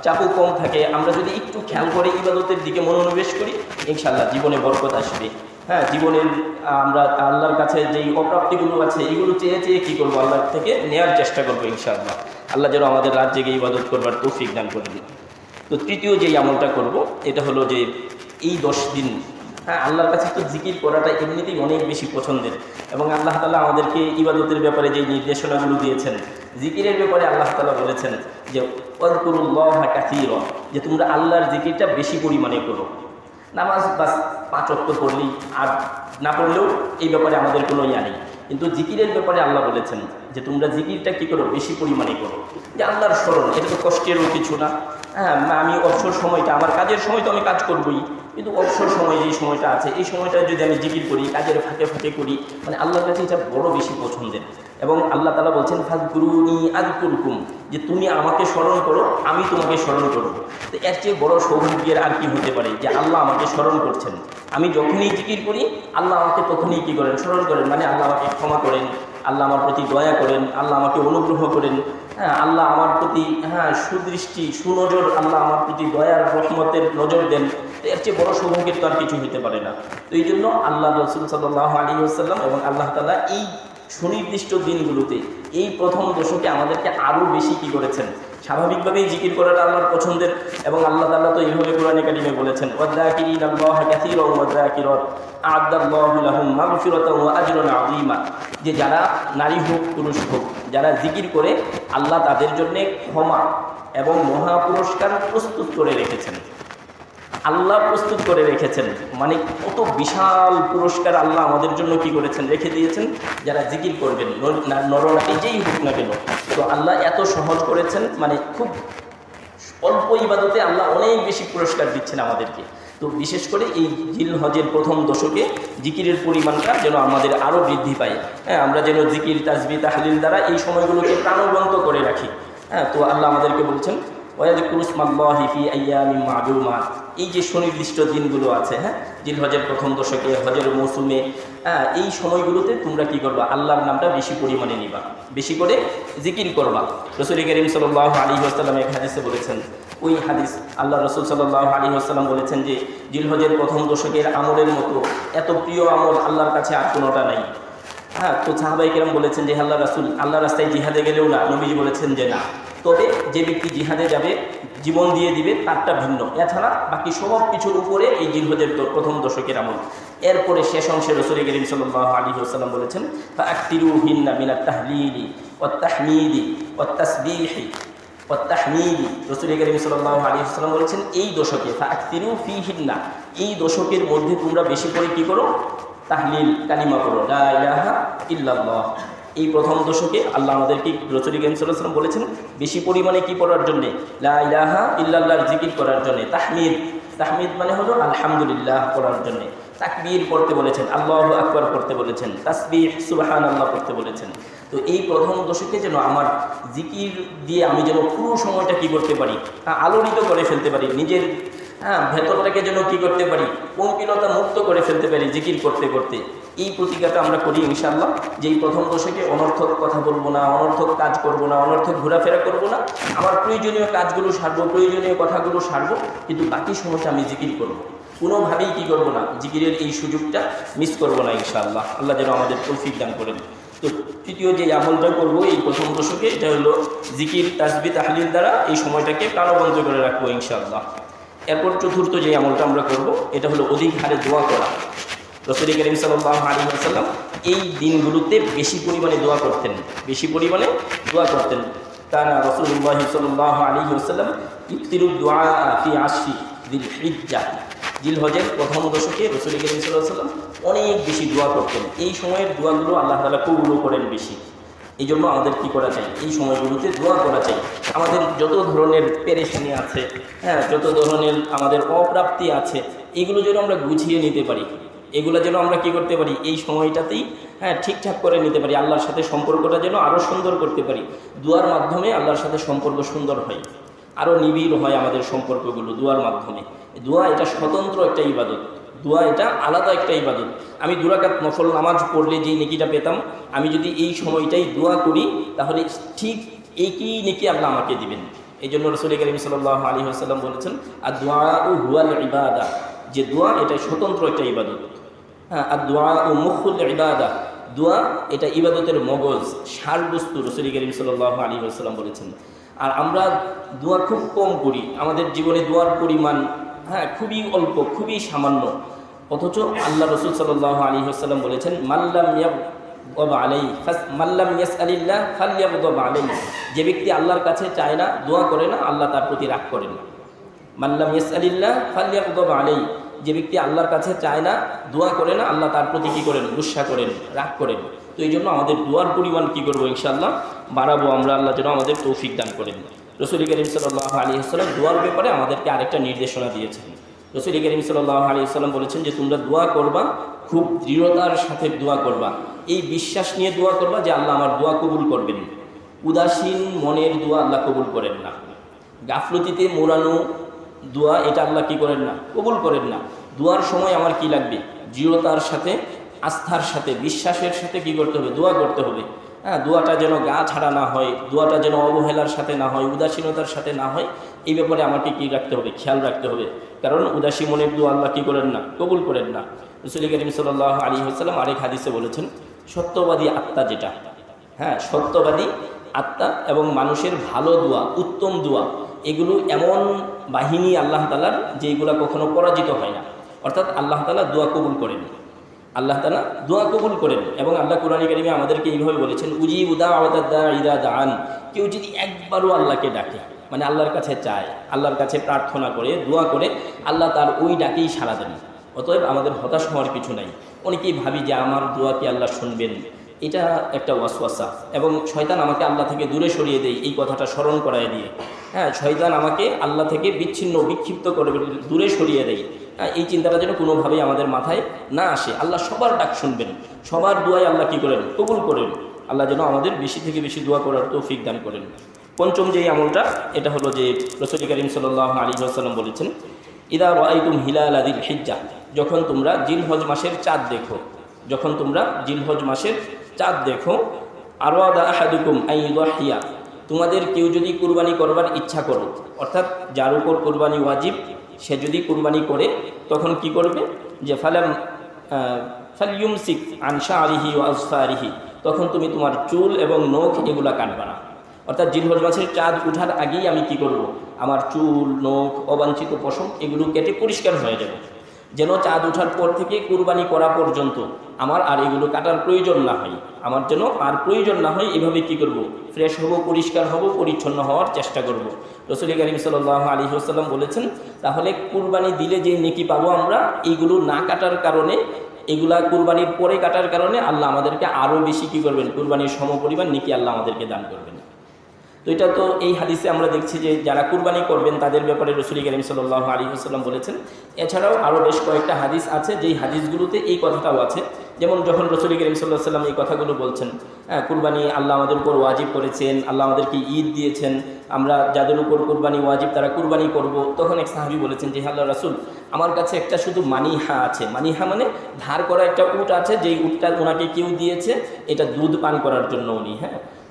চাপও কম থাকে। আমরা যদি একটু খেয়াল করে ইবাদতের দিকে মনোনিবেশ করি, ইনশাআল্লাহ জীবনে বরকত আসবে। হ্যাঁ, জীবনের আমরা আল্লাহর কাছে যেই অপ্রাপ্তিগুলো আছে এগুলো চেয়ে চেয়ে কী করবো, আল্লাহ থেকে নেওয়ার চেষ্টা করবো ইনশাআল্লাহ। আল্লাহ যেন আমাদের রাত জেগে ইবাদত করবার তৌফিক দান করে দিন। তো তৃতীয় যেই আমলটা করব এটা হলো যে এই 10 দিন, হ্যাঁ, আল্লাহর কাছে তো জিকির করাটা এমনিতেই অনেক বেশি পছন্দের, এবং আল্লাহ তাআলা আমাদেরকে ইবাদতের ব্যাপারে যে নির্দেশনাগুলো দিয়েছেন, জিকিরের ব্যাপারে আল্লাহ তাআলা বলেছেন যে ওয়াজকুরুল্লাহা কাসীরা, যে তোমরা আল্লাহর জিকিরটা বেশি পরিমাণে করো। নামাজ বাস 5 ওয়াক্ত পড়লেই, আর না পড়লেও এই ব্যাপারে আমাদের কোনো ইয়া নেই, কিন্তু জিকিরের ব্যাপারে আল্লাহ বলেছেন যে তোমরা জিকিরটা কী করো, বেশি পরিমাণে করো। যে আল্লাহর স্মরণ, এটা তো কষ্টেরও কিছু না। হ্যাঁ, আমি অবসর সময়টা, আমার কাজের সময় তো আমি কাজ করবই, কিন্তু অবসর সময় যেই সময়টা আছে এই সময়টা যদি আমি জিকির করি, কাজের ফাঁকে ফাঁকে করি, মানে আল্লাহর কাছে এটা বড় বেশি পছন্দের। এবং আল্লাহ তাআলা বলছেন ফাযকুরুনি আযকুরকুম, যে তুমি আমাকে স্মরণ করো, আমি তোমাকে স্মরণ করব। তো এর চেয়ে বড় সৌভাগ্যের আর কি হতে পারে, যে আল্লাহ আমাকে স্মরণ করছেন। আমি যখনই জিকির করি আল্লাহ আমাকে তখনই কী করেন, স্মরণ করেন। মানে আল্লাহ আমাকে ক্ষমা করেন, আল্লাহ আমার প্রতি দয়া করেন, আল্লাহ আমাকে অনুগ্রহ করেন, হ্যাঁ, আল্লাহ আমার প্রতি সুদৃষ্টি সুনজর, আল্লাহ আমার প্রতি দয়ার রহমতের নজর দেন। এর চেয়ে বড় সৌভাগ্যের তো আর কিছু হতে পারে না। তো এই জন্য আল্লাহ রাসূল সাল্লাল্লাহু আলাইহি ওয়াসাল্লাম এবং আল্লাহ তাআলা এই সুনির্দিষ্ট দিনগুলোতে, এই প্রথম দশকে আমাদেরকে আরও বেশি কী করেছেন, স্বাভাবিকভাবেই জিকির করাটা আল্লাহর পছন্দের। এবং আল্লাহ তাআলা তো এইভাবে কোরআনে কারিমে বলেছেন ওয়াযাকিরিনাল্লাহা কাসীরান ওয়াযাকিরাত আ'আদাল্লাহু লাহুম মাগফিরাতান ওয়া আজরান আযীমা, যে যারা নারী হোক পুরুষ হোক, যারা জিকির করে আল্লাহ তাদের জন্যে ক্ষমা এবং মহা পুরস্কার প্রস্তুত করে রেখেছেন। আল্লাহ প্রস্তুত করে রেখেছেন, মানে কত বিশাল পুরস্কার আল্লাহ আমাদের জন্য কি করেছেন, রেখে দিয়েছেন। যারা জিকির করবেন, নরনারী যেই হোক না কেন, তো আল্লাহ এত সহজ করেছেন, মানে খুব অল্প ইবাদতে আল্লাহ অনেক বেশি পুরস্কার দিচ্ছেন আমাদেরকে। তো বিশেষ করে এই জিলহজের প্রথম দশকে জিকিরের পরিমাণটা যেন আমাদের আরও বৃদ্ধি পায়। হ্যাঁ, আমরা যেন জিকির তাসবিহ তাহলিল দ্বারা এই সময়গুলোকে প্রাণবন্ত করে রাখি। হ্যাঁ, তো আল্লাহ আমাদেরকে বলছেন ওয়াযকুরু ইসমাল্লাহি ফি আইয়ামিন মা'দুমাত, এই যে সুনির্দিষ্ট দিনগুলো আছে, হ্যাঁ, জিলহজের প্রথম দশকে, হজের মৌসুমে, এই সময়গুলোতে তোমরা কি করবা, আল্লাহর নামটা বেশি পরিমাণে নিবা, বেশি করে জিকির করবা। রাসূল কারীম সাল্লাল্লাহু আলাইহি ওয়াসাল্লাম এক হাদিসে বলেছেন, ওই হাদিস আল্লাহ রাসূল সাল্লাল্লাহু আলাইহি ওয়াসাল্লাম বলেছেন যে জিলহজের প্রথম দশকের আমলের মতো এত প্রিয় আমল আল্লাহর কাছে আর কোনোটা নাই। হ্যাঁ, তো সাহাবায়ে কেরাম বলেছেন যে আল্লাহ রাসূল, আল্লাহ রাস্তায় জিহাদে গেলেও না? নবীজি বলেছেন যে না, তবে যে ব্যক্তি জিহাদে যাবে, জীবন দিয়ে দিবে, তারটা ভিন্ন। এছাড়া বাকি সব কিছুর উপরে এই জিলহজের প্রথম দশকের আমল। এরপরে শেষ অংশে রাসূল কারীম সাল্লাল্লাহু আলাইহি ওয়াসাল্লাম বলেছেন ফাআকতিরুহিন্না মিনাত তাহলিলি ওয়াত তাহমিদি ওয়াত তাসবিহি ওয়াত তাহমিদি। রাসূল কারীম সাল্লাল্লাহু আলাইহি ওয়াসাল্লাম বলেছেন এই দশকে ফাআকতিরু ফীহিন্না, এই দশকের মধ্যে তোমরা বেশি করে কি করো, তাহলিল কালিমা করো, লা ইলাহা ইল্লাল্লাহ। এই প্রথম দশকে আল্লাহ আমাদেরকে, রাসূল কারীম সাল্লাল্লাহু আলাইহি ওয়াসাল্লাম বলেছেন বেশি পরিমাণে কি করার জন্যে, লা ইলাহা ইল্লাল্লাহর জিকির করার জন্যে। তাহমিদ, তাহমিদ মানে হলো আলহামদুলিল্লাহ করার জন্যে। তাকবীর পড়তে বলেছেন, আল্লাহু আকবার পড়তে বলেছেন, তাসবিহ সুবহানাল্লাহ পড়তে বলেছেন। তো এই প্রথম দশকে যেন আমার জিকির দিয়ে আমি যেন পুরো সময়টা কি করতে পারি, আলোড়িত করে ফেলতে পারি, নিজের ভেতরটাকে যেন কি করতে পারি, পঙ্কিলতা মুক্ত করে ফেলতে পারি জিকির করতে করতে। এই প্রতিজ্ঞাটা আমরা করি ইনশাআল্লাহ, যে এই প্রথম দশকে অনর্থক কথা বলবো না, অনর্থক কাজ করব না, অনর্থক ঘোরাফেরা করব না। আমার প্রয়োজনীয় কাজগুলো সারবো, প্রয়োজনীয় কথাগুলো সারবো, কিন্তু বাকি সময়টা আমি জিকির করব। কোনোভাবেই কি করব না, জিকিরের এই সুযোগটা মিস করব না ইনশাআল্লাহ। আল্লাহ যেন আমাদের তৌফিক দান করেন। তো তৃতীয় যে আমলটা করবো এই প্রথম দশকে, এটা হলো জিকির তাসবিহ তাহলিল দ্বারা এই সময়টাকে প্রাণবন্ত করে রাখবো ইনশাআল্লাহ। এরপর চতুর্থ যে আমলটা আমরা করব, এটা হলো অধিক হারে দোয়া করা। রাসূল কারীম সাল্লাল্লাহু আলাইহি ওয়াসাল্লাম এই দিনগুলোতে বেশি পরিমাণে দোয়া করতেন, বেশি পরিমাণে দোয়া করতেন। কানা রাসূলুল্লাহ সাল্লাল্লাহু আলাইহি ওয়াসাল্লাম ইকতিরুদ দুআ ফি আশরি যিলহিজ্জাহ, জিলহজের প্রথম দশকে রাসূল কারীম সাল্লাল্লাহু আলাইহি ওয়াসাল্লাম অনেক বেশি দোয়া করতেন। এই সময়ের দোয়াগুলো আল্লাহ তাআলা কবুল করেন বেশি। এই জন্য আমাদের কী করা চাই, এই সময়গুলোতে দোয়া করা চাই। আমাদের যত ধরনের পেরেশানি আছে, হ্যাঁ, যত ধরনের আমাদের অপ্রাপ্তি আছে, এগুলো যেন আমরা গুছিয়ে নিতে পারি, এগুলো যেন আমরা কি করতে পারি, এই সময়টাতেই ঠিকঠাক করে নিতে পারি। আল্লাহর সাথে সম্পর্কটা যেন আরও সুন্দর করতে পারি। দোয়ার মাধ্যমে আল্লাহর সাথে সম্পর্ক সুন্দর হয়, আরও নিবিড় হয় আমাদের সম্পর্কগুলো দোয়ার মাধ্যমে। দোয়া এটা স্বতন্ত্র একটা ইবাদত, দোয়া এটা আলাদা একটা ইবাদত। আমি 2 রাকাত নফল নামাজ পড়লে যেই নেকিটা পেতাম, আমি যদি এই সময়টাই দোয়া করি তাহলে ঠিক একই নেকি আল্লাহ আমাকে দিবেন। এই জন্য রাসূল কারীম সাল্লাল্লাহু আলাইহি ওয়াসাল্লাম বলেছেন আর দুআউ হুয়াল ইবাদা, যে দোয়া এটা স্বতন্ত্র একটা ইবাদত। হ্যাঁ, আর দোয়া ও মুখুল ইবাদা, দোয়া এটা ইবাদতের মগজ, সারবস্তু, রাসূল করিম সাল্লাল্লাহু আলাইহি ওয়াসাল্লাম বলেছেন। আর আমরা দোয়া খুব কম করি, আমাদের জীবনে দোয়ার পরিমাণ খুবই অল্প, খুবই সামান্য। অথচ আল্লাহ রসুল সাল্লাল্লাহু আলাইহি ওয়াসাল্লাম বলেছেন, মাল্লাম ইয়াসআলিল্লাহ ফালইয়াগদাব আলাইহি, যে ব্যক্তি আল্লাহর কাছে চায় না, দোয়া করে না, আল্লাহ তার প্রতি রাগ করেন। মাল্লাম ইয়াসআলিল্লাহ ফালইয়াগদাব আলাইহি, যে ব্যক্তি আল্লাহর কাছে চায় না, দোয়া করে না, আল্লাহ তার প্রতি কী করেন? গুসা করেন, রাগ করেন। তো এই জন্য আমাদের দোয়ার পরিমাণ কী করবো? ইনশাআল্লাহ বাড়াবো আমরা, আল্লাহ যেন আমাদের তৌফিক দান করেন। রাসূল করিম সাল্লাল্লাহু আলাইহি ওয়াসাল্লাম দোয়ার ব্যাপারে আমাদেরকে আরেকটা নির্দেশনা দিয়েছেন। রাসূল করিম সাল্লাল্লাহু আলাইহি ওয়াসাল্লাম বলেছেন যে তোমরা দোয়া করবা, খুব দৃঢ়তার সাথে দোয়া করবা, এই বিশ্বাস নিয়ে দোয়া করবা যে আল্লাহ আমার দোয়া কবুল করবেন। উদাসীন মনের দোয়া আল্লাহ কবুল করেন না। গাফলতিতে মোড়ানো দোয়া এটা আল্লাহ কী করেন না? কবুল করেন না। দোয়ার সময় আমার কি লাগবে? দৃঢ়তার সাথে, আস্থার সাথে, বিশ্বাসের সাথে কী করতে হবে? দোয়া করতে হবে। দোয়াটা যেন গা ছাড়া না হয়, দোয়াটা যেন অবহেলার সাথে না হয়, উদাসীনতার সাথে না হয়, এই ব্যাপারে আমাকে কী রাখতে হবে? খেয়াল রাখতে হবে। কারণ উদাসী মনের দোয়া আল্লাহ কী করেন না? কবুল করেন না। রাসূল করিম সাল্লাল্লাহু আলাইহি ওয়াসাল্লাম আরেক হাদিসে বলেছেন, সত্যবাদী আত্মা যেটা, সত্যবাদী আত্মা এবং মানুষের ভালো দোয়া, উত্তম দোয়া, এগুলো এমন বাহিনী আল্লাহ তাআলার যে এগুলো কখনো পরাজিত হয় না। অর্থাৎ আল্লাহ তাআলা দোয়া কবুল করেন, আল্লাহ তাআলা দোয়া কবুল করেন। এবং আল্লাহ কোরআনে কারিমে আমাদেরকে এইভাবে বলেছেন, উজিবু দাওয়াতাদ দাঈ ইযা দাআন, কেউ যদি একবারও আল্লাহকে ডাকে, মানে আল্লাহর কাছে চায়, আল্লাহর কাছে প্রার্থনা করে, দোয়া করে, আল্লাহ তার ওই ডাকেই সাড়া দেন। অতএব আমাদের হতাশ হওয়ার কিছু নাই। অনেকেই ভাবি যে আমার দোয়া কি আল্লাহ শুনবেন, এটা একটা ওয়াসওয়াসা, এবং শয়তান আমাকে আল্লাহ থেকে দূরে সরিয়ে দেয় এই কথাটা স্মরণ করায় দিয়ে। শয়তান আমাকে আল্লাহ থেকে বিচ্ছিন্ন, বিক্ষিপ্ত করে দূরে সরিয়ে দেয়। এই চিন্তাটা যেন কোনোভাবেই আমাদের মাথায় না আসে। আল্লাহ সবার ডাক শুনবেন, সবার দোয়াই আল্লাহ কী করেন? কবুল করেন। আল্লাহ যেন আমাদের বেশি থেকে বেশি দোয়া করার তৌফিক দান করেন। পঞ্চম যেই আমলটা, এটা হলো যে রাসূল করিম সাল্লাল্লাহু আলাইহি ওয়াসাল্লাম বলেছেন, ইদা রাআইতুম হিলালা যিল হিজ্জাহ, যখন তোমরা জিলহজ মাসের চাঁদ দেখো, যখন তোমরা জিলহজ মাসের চাঁদ দেখো, আরাদা আহাদুকুম আন ইউদাহিয়া, তোমাদের কেউ যদি কুরবানি করবার ইচ্ছা করো, অর্থাৎ যার উপর কুরবানি ওয়াজিব সে যদি কুরবানি করে, তখন কি করবে? যে ফালইউমসিক আন শা'রিহি ওয়া আযফারিহি, তখন তুমি তোমার চুল এবং নখ এগুলা কাটবা না। অর্থাৎ জিলহজ মাসের চাঁদ উঠার আগেই আমি কি করব? আমার চুল, নখ, অবাঞ্ছিত পশম এগুলো কেটে পরিষ্কার হয়ে যাবে, যেন চাঁদ ওঠার পর থেকে কুরবানি করা পর্যন্ত আমার আর এগুলো কাটার প্রয়োজন না হয়, আমার যেন আর প্রয়োজন না হয়। এভাবে কি করব? ফ্রেশ হব, পরিষ্কার হব, পরিচ্ছন্ন হওয়ার চেষ্টা করব। রাসূল করিম সাল্লাল্লাহু আলাইহি ওয়াসাল্লাম বলেছেন, তাহলে কুরবানি দিলে যে নেকি পাবো আমরা, এইগুলো না কাটার কারণে, এগুলা কুরবানির পরে কাটার কারণে আল্লাহ আমাদেরকে আরও বেশি কী করবেন? কুরবানির সমপরিমাণ নেকি আল্লাহ আমাদেরকে দান করবেন। তো এটা তো এই হাদিসে আমরা দেখছি যে যারা কুরবানি করবেন তাদের ব্যাপারে রাসূল করিম সাল্লাল্লাহু আলাইহি ওয়াসাল্লাম বলেছেন। এছাড়াও আরও বেশ কয়েকটা হাদিস আছে, যেই হাদিসগুলোতে এই কথাটাও আছে। যেমন যখন রাসূল করিম সাল্লাল্লাহু আলাইহি ওয়াসাল্লাম এই কথাগুলো বলছেন, কুরবানি আল্লাহ আমাদের উপর ওয়াজিব করেছেন, আল্লাহ আমাদেরকে ঈদ দিয়েছেন, আমরা যাদের উপর কুরবানি ওয়াজিব তারা কুরবানি করব, তখন এক সাহাবী বলেছেন যে আল্লাহ রাসূল, আমার কাছে একটা শুধু মানিহা আছে। মানিহা মানে ধার করা একটা উট আছে, যেই উটটা ওনাকে কেউ দিয়েছে, এটা দুধ পান করার জন্য উনি।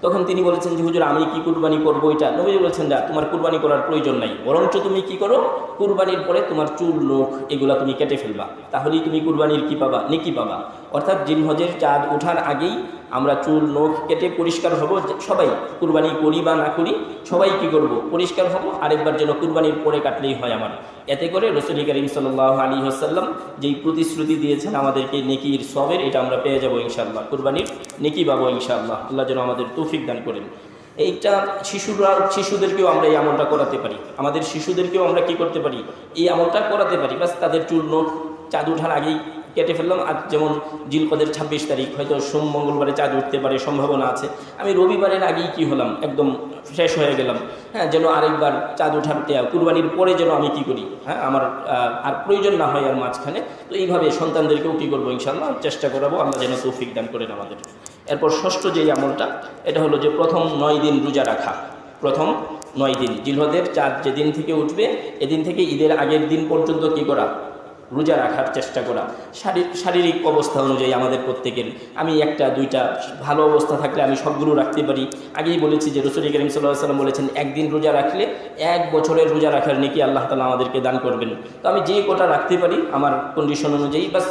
তখন তিনি বলেছেন যে হুজুর, আমি কি কুরবানি করবো এটা? নবী বলেছেন, যা, তোমার কুরবানি করার প্রয়োজন নাই, বরঞ্চ তুমি কি করো? কুরবানির পরে তোমার চুল, নখ এগুলা তুমি কেটে ফেলবা, তাহলেই তুমি কুরবানির কি পাবা? নেকি পাবা। অর্থাৎ জিলহজের চাঁদ ওঠার আগেই আমরা চুল, নখ কেটে পরিষ্কার হব। সবাই কুরবানি করি বা না করি, সবাই কি করব? পরিষ্কার হব। আরেকবার যেন কুরবানির পরে কাটলেই হয় আমার। এতে করে রাসূল করিম সাল্লাল্লাহু আলাইহি ওয়াসাল্লাম যেই প্রতিশ্রুতি দিয়েছেন আমাদেরকে নেকির সওয়াবের, এটা আমরা পেয়ে যাব ইনশাআল্লাহ, কুরবানির নেকি পাবো ইনশাআল্লাহ। আল্লাহ যেন আমাদের তৌফিক দান করেন। এইটা শিশুদেরকেও আমরা এই আমলটা করাতে পারি, আমাদের শিশুদেরকেও আমরা কি করতে পারি? এই আমলটা করাতে পারি। বাস তাদের চুল, নখ চাঁদ ওঠার আগেই কেটে ফেললাম। আর যেমন জিলকদের 26 তারিখ, হয়তো সোম মঙ্গলবারে চাঁদ উঠতে পারে, সম্ভাবনা আছে, আমি রবিবারের আগেই কি হলাম? একদম ফ্রেশ হয়ে গেলাম। যেন আরেকবার চাঁদ ওঠার কুরবানির পরে যেন আমি কি করি, আমার আর প্রয়োজন না হয় আর মাঝখানে। তো এইভাবে সন্তানদেরকেও কী করবো ইনশাআল্লাহ, চেষ্টা করাবো, আল্লাহ যেন তৌফিক দান করেন আমাদের। এরপর ষষ্ঠ যেই আমলটা, এটা হলো যে প্রথম 9 দিন রোজা রাখা। প্রথম 9 দিন, জিলহজের চাঁদ যেদিন থেকে উঠবে এদিন থেকে ঈদের আগের দিন পর্যন্ত কি করা? রোজা রাখার চেষ্টা করা। শারীরিক অবস্থা অনুযায়ী আমাদের প্রত্যেকের, আমি একটা দুইটা ভালো অবস্থা থাকলে আমি সবগুলো রাখতে পারি। আগেই বলেছি যে রাসূল করিম সাল্লাল্লাহু আলাইহি ওয়াসাল্লাম বলেছেন, একদিন রোজা রাখলে 1 বছরের রোজা রাখার নেকি আল্লাহ তাআলা আমাদেরকে দান করবেন। তো আমি যে কটা রাখতে পারি আমার কন্ডিশন অনুযায়ী, বাস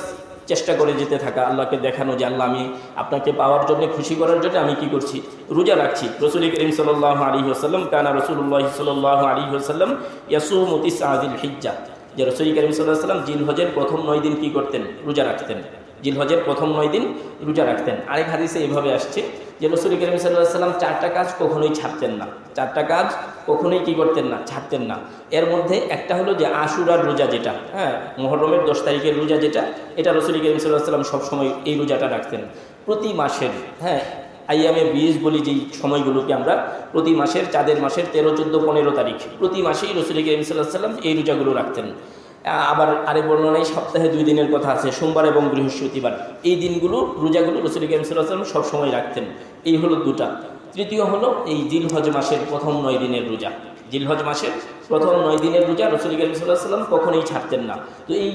চেষ্টা করে যেতে থাকা, আল্লাহকে দেখানো যে আল্লাহ আমি আপনাকে পাওয়ার জন্য, খুশি করার জন্য আমি কি করছি, রোজা রাখছি। রসুল করিম সাল্লাল্লাহু আলাইহি ওয়াসাল্লাম কানা রাসূলুল্লাহ সাল্লাল্লাহু আলাইহি ওয়াসাল্লাম ইয়াসুমু তিসআ যিল হিজ্জা, যে রসুল করিম সাল্লাল্লাহু আলাইহি ওয়াসাল্লাম জিলহজের প্রথম 9 দিন কি করতেন, রোজা রাখতেন। জিলহজের প্রথম 9 দিন রোজা রাখতেন। আরেক হাদিসে এইভাবে আসছে যে রসুল করিম সাল্লাল্লাহু আলাইহি ওয়াসাল্লাম 4টা কাজ কখনোই ছাড়তেন না, 4টা কাজ কখনোই কি করতেন না, ছাড়তেন না। এর মধ্যে একটা হলো যে আশুরার রোজা, যেটা মুহররমের 10 তারিখের রোজা, যেটা এটা রসুল করিম সাল্লাল্লাহু আলাইহি ওয়াসাল্লাম সবসময় এই রোজাটা রাখতেন। প্রতি মাসের আইয়ামে 20 বলি, যেই সময়গুলোকে আমরা প্রতি মাসের, চাঁদের মাসের 13, 14, 15 তারিখ প্রতি মাসেই রসুল করিম সাল্লাল্লাহু আলাইহি ওয়াসাল্লাম এই রোজাগুলো রাখতেন। আবার আরেক বর্ণনায় সপ্তাহে 2 দিনের কথা আছে, সোমবার এবং বৃহস্পতিবার। এই দিনগুলো রোজাগুলো রসুল করিম সাল্লাল্লাহু আলাইহি ওয়াসাল্লাম সবসময় রাখতেন। এই হলো 2টা। তৃতীয় হলো এই জিলহজ মাসের প্রথম 9 দিনের রোজা। জিলহজ মাসের প্রথম 9 দিনের রোজা রসুল করিম সাল্লাল্লাহু আলাইহি ওয়াসাল্লাম কখনোই ছাড়তেন না। তো এই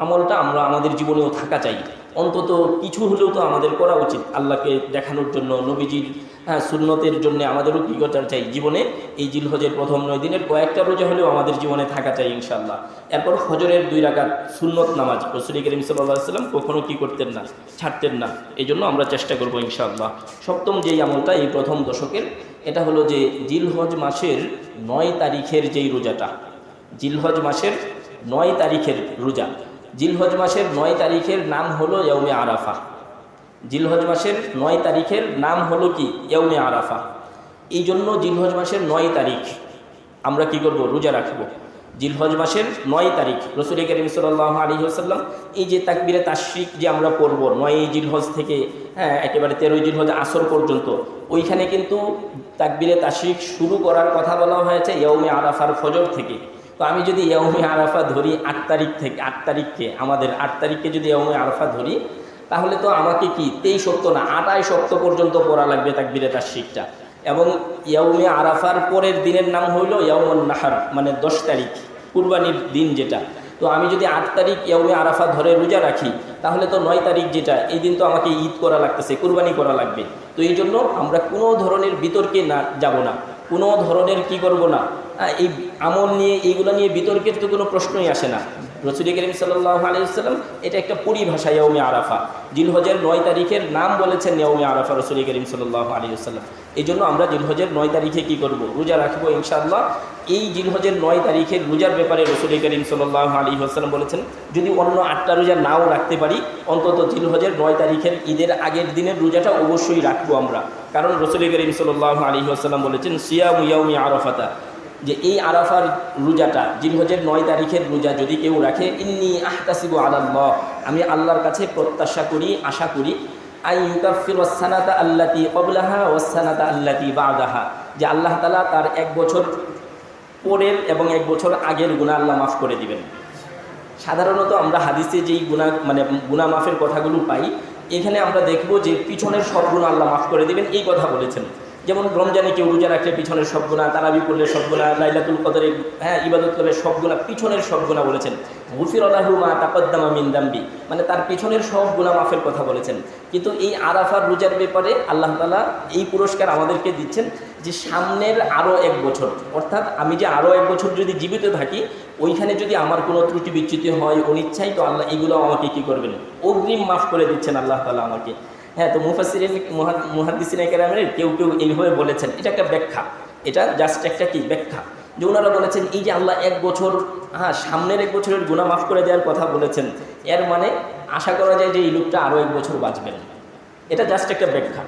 আমলটা আমরা আমাদের জীবনেও থাকা চাই, অন্তত কিছু হলেও তো আমাদের করা উচিত আল্লাহকে দেখানোর জন্য, নবীজির সুন্নতের জন্য আমাদেরও কি করতে চাই জীবনে। এই জিলহজের প্রথম 9 দিনের কয়েকটা রোজা হলেও আমাদের জীবনে থাকা চাই ইনশাআল্লাহ। এরপর ফজরের 2 রাকাত সুন্নত নামাজ রাসূল করিম সাল্লাল্লাহু আলাইহি ওয়াসাল্লাম কখনো কি করতেন না, ছাড়তেন না। এই জন্য আমরা চেষ্টা করব ইনশাআল্লাহ। সপ্তম যেই আমলটা এই প্রথম দশকের, এটা হলো যে জিলহজ মাসের 9 তারিখের যেই রোজাটা, জিলহজ মাসের 9 তারিখের রোজা। জিলহজ মাসের 9 তারিখের নাম হলো ইয়াউমে আরাফা। জিলহজ মাসের 9 তারিখের নাম হলো কি, ইয়াউমে আরাফা। এই জন্য জিলহজ মাসের 9 তারিখ আমরা কি করব, রোজা রাখব। জিলহজ মাসের 9 তারিখ রাসূল করিম সাল্লাল্লাহু আলাইহি ওয়াসাল্লাম এই যে তাকবীরে তাশরিক যে আমরা পড়ব 9 জিলহজ থেকে একেবারে 13 জিলহজ আসর পর্যন্ত, ওইখানে কিন্তু তাকবীরে তাশরিক শুরু করার কথা বলা হয়েছে ইয়াউমে আরাফার ফজর থেকে। তো আমি যদি ইয়াউমে আরাফা ধরি 8 তারিখ থেকে, 8 তারিখকে আমাদের 8 তারিখকে যদি ইয়াউমে আরাফা ধরি, তাহলে তো আমাকে কি 23 সপ্তাহ না 28 সপ্তাহ পর্যন্ত পড়া লাগবে তাকবীরে তাশরিকটা। এবং ইয়াউমে আরাফার পরের দিনের নাম হইল ইয়াউমুন নাহর, মানে 10 তারিখ কুরবানির দিন যেটা। তো আমি যদি 8 তারিখ ইয়াউমে আরাফা ধরে রোজা রাখি, তাহলে তো 9 তারিখ যেটা, এই দিন তো আমাকে ঈদ করা লাগতেছে, কুরবানি করা লাগবে। তো এই জন্য আমরা কোনো ধরনের বিতর্কে না যাব না, কোনো ধরনের কি করব না, এই আমল নিয়ে, এইগুলো নিয়ে বিতর্কের তো কোনো প্রশ্নই আসে না। রাসূল করিম সাল্লাল্লাহু আলাইহি ওয়াসাল্লাম এটা একটা পরিভাষা ইয়াউমে আরাফা। জিলহজের 9 তারিখের নাম বলেছেন ইয়াউমে আরাফা রাসূল করিম সাল্লাল্লাহু আলাইহি ওয়াসাল্লাম। এই জন্য আমরা জিলহজের 9 তারিখে কি করব, রোজা রাখবো ইনশাআল্লাহ। এই জিলহজের 9 তারিখের রোজার ব্যাপারে রাসূল করিম সাল্লাল্লাহু আলাইহি ওয়াসাল্লাম বলেছেন, যদি অন্য 8টা রোজা নাও রাখতে পারি, অন্তত জিলহজের 9 তারিখের ঈদের আগের দিনের রোজাটা অবশ্যই রাখবো আমরা। কারণ রাসূল করিম সাল্লাল্লাহু আলাইহি ওয়াসাল্লাম বলেছেন সিয়ামু ইয়াউমি আরাফাতা, যে এই আরাফার রোজাটা, জিলহজের 9 তারিখের রোজা যদি কেউ রাখে, ইন্নী আহতাসিবু আলাল্লাহ, আমি আল্লাহর কাছে প্রত্যাশা করি, আশা করি, আই ইউকাফিরুস সানাতা আল্লাতী ক্বাবলাহা ওয়াস সানাতা আল্লাতী বা'দাহা, যে আল্লাহ তাআলা তার 1 বছর পরের এবং 1 বছর আগের গুনাহ আল্লাহ মাফ করে দিবেন। সাধারণত আমরা হাদিসে যেই গুনাহ মাফের কথাগুলো পাই, এখানে আমরা দেখব যে পিছনের সব গুনাহ আল্লাহ মাফ করে দিবেন, এই কথা বলেছেন। যেমন রমজানে কেউ রোজা রাখলে পিছনের সব গুনাহ, তারাবি পড়লে সব গুনাহ, লাইলাতুল কদরে ইবাদত করলে সব গুনাহ, পিছনের সব গুনাহ বলেছেন। গুফিরা লাহু মা তাকাদ্দামা মিন যামবি, মানে তার পিছনের সব গুনাহ মাফের কথা বলেছেন। কিন্তু এই আরাফার রোজার ব্যাপারে আল্লাহ তাআলা এই পুরস্কার আমাদেরকে দিচ্ছেন যে সামনের আরও 1 বছর, অর্থাৎ আমি যে আরও 1 বছর যদি জীবিত থাকি, ওইখানে যদি আমার কোনো ত্রুটি বিচ্যুতি হয় অনিচ্ছাই, তো আল্লাহ এগুলো আমাকে কি করবেন, অগ্রিম মাফ করে দিচ্ছেন আল্লাহ তাআলা আমাকে। তো মুফাসসিরিন মুহাদ্দিসিন কেরামের কেউ কেউ এইভাবে বলেছেন, এটা একটা ব্যাখ্যা, এটা জাস্ট একটা কি ব্যাখ্যা, যে ওনারা বলেছেন এই যে আল্লাহ 1 বছর সামনের 1 বছরের গুনাহ মাফ করে দেওয়ার কথা বলেছেন, এর মানে আশা করা যায় যে এই লোকটা আরও 1 বছর বাঁচবেন। এটা জাস্ট একটা ব্যাখ্যা,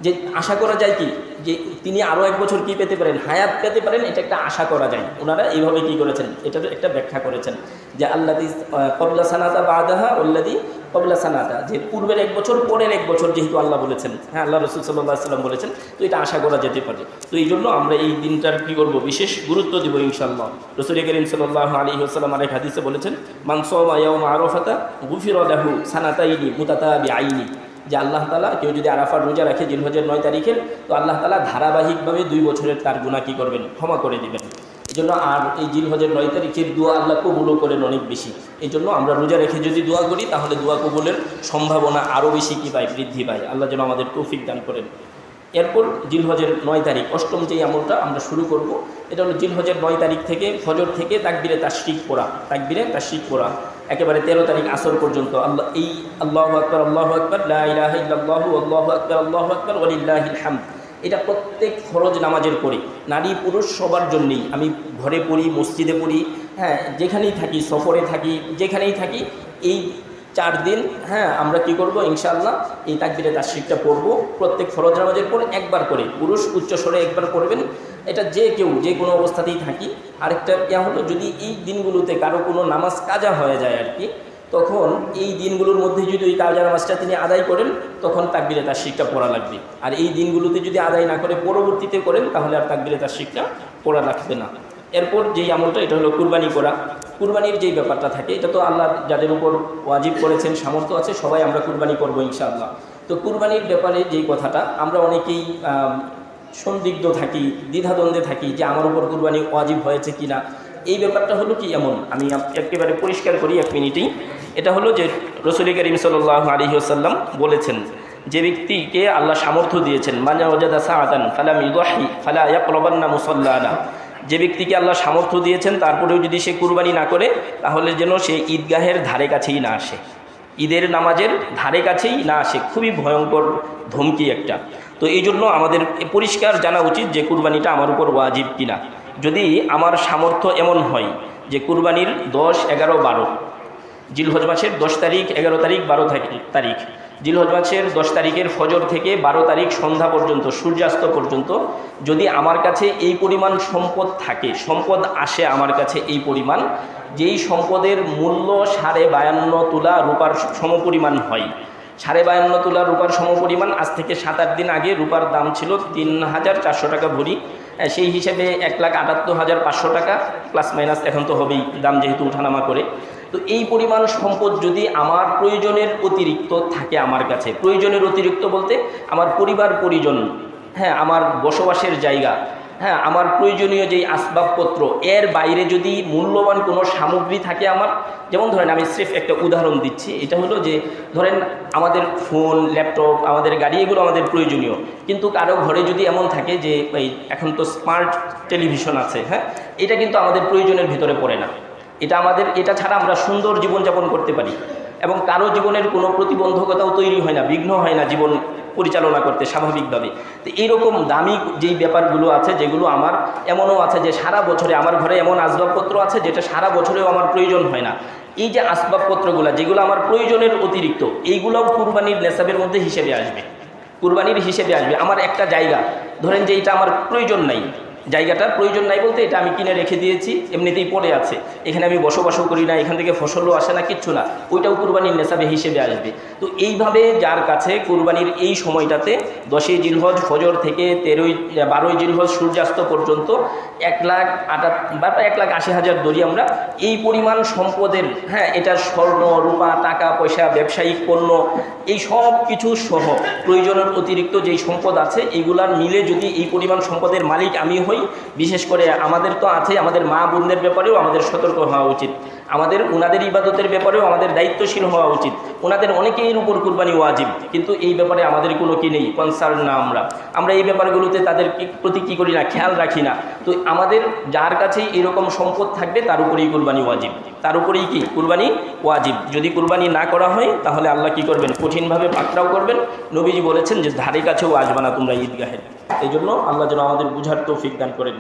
যে আশা করা যায় কি, যে তিনি আরও 1 বছর কি পেতে পারেন, হায়াত পেতে পারেন, এটা একটা আশা করা যায়। ওনারা এইভাবে কি করেছেন, এটা একটা ব্যাখ্যা করেছেন, যে আল্লাযী ক্বাবলা সানাতা বা'দাহা ওয়াল্লাযী ক্বাবলা সানাতা, যে পূর্বের 1 বছর পরের 1 বছর যেহেতু আল্লাহ বলেছেন, আল্লাহ রাসূল সাল্লাল্লাহু আলাইহি ওয়াসাল্লাম বলেছেন, তো এটা আশা করা যেতে পারে। তো এই জন্য আমরা এই দিনটার কি করব, বিশেষ গুরুত্ব দেব ইনশাআল্লাহ। রাসূল করিম সাল্লাল্লাহু আলাইহি ওয়াসাল্লাম আরেক হাদিসে বলেছেন, মান সাওমা ইয়াওমা আরাফাতা গুফিরা লাহু সানাতাইনি মুতাতাবিআইনি, যে আল্লাহ তাআলা কেউ যদি আরাফার রোজা রাখে জিলহজের 9 তারিখের, তো আল্লাহ তাআলা ধারাবাহিকভাবে 2 বছরের তার গুনাহ কি করবেন, ক্ষমা করে দিবেন। এই জন্য আর এই জিলহজের 9 তারিখের দোয়া আল্লাহ কবুলও করেন অনেক বেশি। এই জন্য আমরা রোজা রেখে যদি দোয়া করি, তাহলে দোয়া কবুলের সম্ভাবনা আরও বেশি কি পায়, বৃদ্ধি পায়। আল্লাহ যেন আমাদের তৌফিক দান করেন। এরপর জিলহজের 9 তারিখ, অষ্টম যেই আমলটা আমরা শুরু করব, এটা হলো জিলহজের 9 তারিখ থেকে ফজর থেকে তাকবীরে তাশরিক পড়া, তাকবীরে তাশরিক পড়া। একেবারে 13 তারিখ আসর পর্যন্ত এই আল্লাহু আকবার লা ইলাহা ইল্লাল্লাহু আল্লাহু আকবার ওয়ালিল্লাহিল হামদ, এটা প্রত্যেক ফরজ নামাজের পরে নারী পুরুষ সবার জন্যেই, আমি ঘরে পড়ি, মসজিদে পড়ি, হ্যাঁ যেখানেই থাকি, সফরে থাকি, যেখানেই থাকি, এই 4 দিন আমরা কি করব ইনশাআল্লাহ এই তাকবীরে তাশরিকটা পড়ব প্রত্যেক ফরজ নামাজের পর একবার করে, পুরুষ উচ্চ স্বরে একবার পড়বেন। এটা যে কেউ যে কোনো অবস্থাতেই থাকি। আরেকটা হলো, যদি এই দিনগুলোতে কারো কোনো নামাজ কাজা হয়ে যায় আর কি, তখন এই দিনগুলোর মধ্যে যদি ওই কাজা নামাজটা তিনি আদায় করেন, তখন তাকবীরে তাশরিকটা পড়া লাগবে। আর এই দিনগুলোতে যদি আদায় না করে পরবর্তীতে করেন, তাহলে আর তাকবীরে তাশরিকটা পড়া লাগবে না। এরপর যেই আমলটা, এটা হলো কুরবানি করা। কুরবানির যেই ব্যাপারটা থাকে, এটা তো আল্লাহ যাদের উপর ওয়াজিব করেছেন, সামর্থ্য আছে, সবাই আমরা কুরবানি করবো ইনশাআল্লাহ। তো কুরবানির ব্যাপারে যেই কথাটা, আমরা অনেকেই সন্দিগ্ধ থাকি, দ্বিধাদ্বন্দ্বে থাকি যে আমার উপর কুরবানি ওয়াজিব হয়েছে কিনা। এই ব্যাপারটা হলো কি এমন, আমি একেবারে পরিষ্কার করি 1 মিনিটেই। এটা হলো যে রাসূল করিম সাল্লাল্লাহু আলাইহি ওয়াসাল্লাম বলেছেন, যে ব্যক্তিকে আল্লাহ সামর্থ্য দিয়েছেন, মান ওয়াজাদা সাআতান ফালাম ইউদাহি ফালা ইয়াকরাবান্না মুসাল্লানা, যে ব্যক্তিকে আল্লাহ সামর্থ্য দিয়েছেন তারপরেও যদি সে কুরবানি না করে, তাহলে যেন সে ঈদগাহের ধারে কাছেই না আসে, ঈদের নামাজের ধারে কাছেই না আসে। খুবই ভয়ঙ্কর ধমকি একটা। তো এই জন্য আমাদের পরিষ্কার জানা উচিত যে কুরবানিটা আমার উপর ওয়াজিব কিনা। যদি আমার সামর্থ্য এমন হয় যে কুরবানির 10, 11, 12 জিলহজ মাসের 10 তারিখ, 11 তারিখ, 12 তারিখ, জিলহজ মাসের 10 তারিখের ফজর থেকে 12 তারিখ সন্ধ্যা পর্যন্ত, সূর্যাস্ত পর্যন্ত যদি আমার কাছে এই পরিমাণ সম্পদ থাকে, সম্পদ আসে আমার কাছে এই পরিমাণ, যেই সম্পদের মূল্য 52.5 তোলা রূপার সমপরিমাণ হয়। 52.5 তোলা রূপার সমপরিমাণ। আজ থেকে 7-8 দিন আগে রূপার দাম ছিল 3,400 টাকা ভরি, সেই হিসেবে 1,78,500 টাকা প্লাস মাইনাস, এখন তো হবেই দাম যেহেতু উঠানামা করে। তো এই পরিমাণ সম্পদ যদি আমার প্রয়োজনের অতিরিক্ত থাকে আমার কাছে, প্রয়োজনের অতিরিক্ত বলতে আমার পরিবার পরিজন, আমার বসবাসের জায়গা, আমার প্রয়োজনীয় যেই আসবাবপত্র, এর বাইরে যদি মূল্যবান কোনো সামগ্রী থাকে আমার, যেমন ধরেন আমি স্রেফ একটা উদাহরণ দিচ্ছি, এটা হলো যে ধরেন আমাদের ফোন, ল্যাপটপ, আমাদের গাড়ি, এগুলো আমাদের প্রয়োজনীয়, কিন্তু কারো ঘরে যদি এমন থাকে যে এখন তো স্মার্ট টেলিভিশন আছে, এটা কিন্তু আমাদের প্রয়োজনের ভিতরে পড়ে না, এটা ছাড়া আমরা সুন্দর জীবনযাপন করতে পারি এবং কারো জীবনের কোনো প্রতিবন্ধকতাও তৈরি হয় না, বিঘ্ন হয় না জীবন পরিচালনা করতে স্বাভাবিকভাবে। তো এইরকম দামি যেই ব্যাপারগুলো আছে, যেগুলো আমার এমনও আছে যে সারা বছরে আমার ঘরে এমন আসবাবপত্র আছে যেটা সারা বছরেও আমার প্রয়োজন হয় না, এই যে আসবাবপত্রগুলো যেগুলো আমার প্রয়োজনের অতিরিক্ত, এইগুলোও কুরবানির নেসাবের মধ্যে হিসেবে আসবে, কুরবানির হিসেবে আসবে। আমার একটা জায়গা ধরেন যে এটা আমার প্রয়োজন নাই, জায়গাটার প্রয়োজন নাই বলতে এটা আমি কিনে রেখে দিয়েছি, এমনিতেই পড়ে আছে, এখানে আমি বসবাসও করি না, এখান থেকে ফসলও আসে না, কিচ্ছু না, ওইটাও কুরবানির নেসাবে হিসেবে আসবে। তো এইভাবে যার কাছে কুরবানির এই সময়টাতে 10ই জিলহজ ফজর থেকে 12ই জিলহজ সূর্যাস্ত পর্যন্ত 1,80,000 ধরি আমরা, এই পরিমাণ সম্পদের, এটা স্বর্ণ, রূপা, টাকা পয়সা, ব্যবসায়িক পণ্য, এই সব কিছু সহ প্রয়োজনের অতিরিক্ত যেই সম্পদ আছে, এইগুলার মিলে যদি এই পরিমাণ সম্পদের মালিক আমি হই, বিশেষ করে আমাদের তো আছে, আমাদের মা বোনদের ব্যাপারেও আমাদের সতর্ক হওয়া উচিত, আমাদের ওনাদের ইবাদতের ব্যাপারেও আমাদের দায়িত্বশীল হওয়া উচিত। ওনাদের অনেকের উপর কুরবানি ওয়াজিব, কিন্তু এই ব্যাপারে আমাদের কোনো কি নেই, কনসার্ন না, আমরা এই ব্যাপারগুলোতে তাদের প্রতি কী করি না, খেয়াল রাখি না। তো আমাদের যার কাছেই এরকম সম্পদ থাকবে তার উপরেই কুরবানি ওয়াজিব, তার উপরেই কি কুরবানি ওয়াজিব। যদি কুরবানি না করা হয় তাহলে আল্লাহ কি করবেন, কঠিনভাবে পাকড়াও করবেন। নবীজি বলেছেন যে ধারে কাছেও আসবে না তোমরা ঈদগাহের। এই জন্য আল্লাহ যেন আমাদের বুঝার তৌফিক দান করেন।